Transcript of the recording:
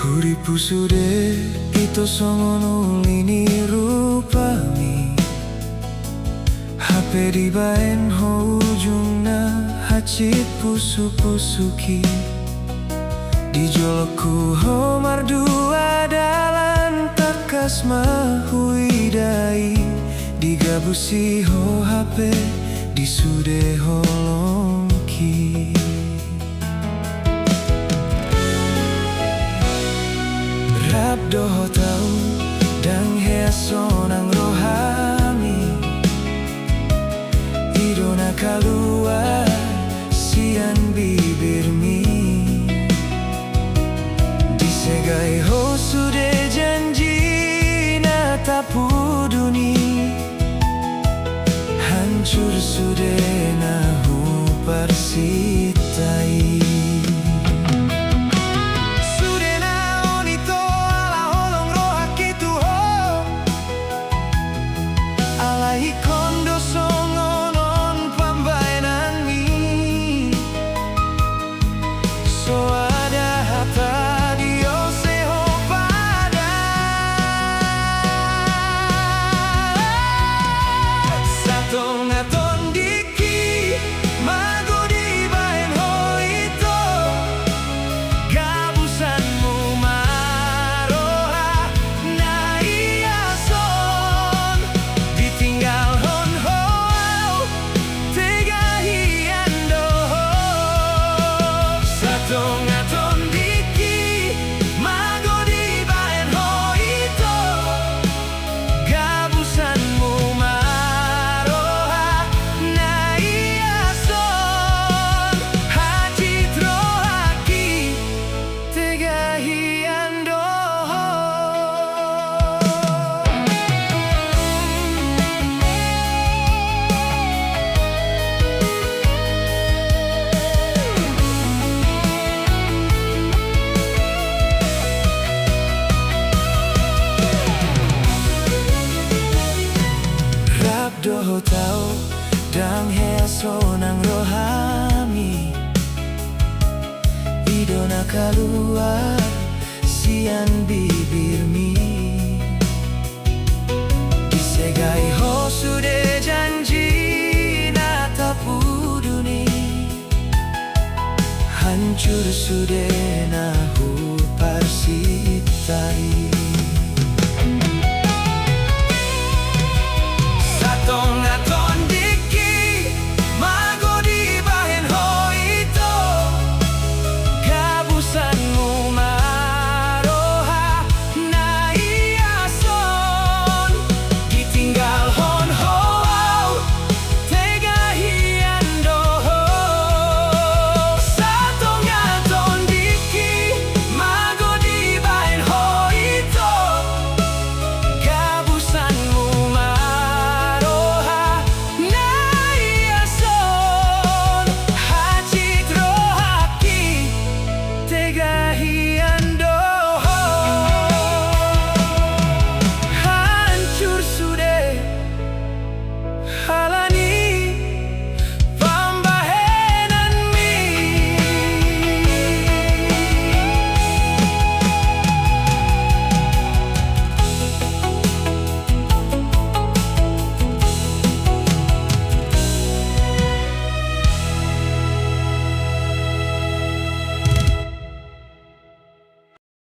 Uripu sude kita songono lini rupami Hape di baen ho ujungna hacit pusu-pusuki Di jolokku ho mardua dalan takas mahuidai Digabusi ho hape di sude ho longki Rabdo ho tau dang hea sonang rohami Idona kalua sian bibirmi Disegai ho sude janji na tapu duni Hancur sude na hu parsitai Doho tau dang hea sonang rohami Idona keluar sian bibirmi Disegai ho sude janji na tapu duni Hancur sude na hu parsitai Tega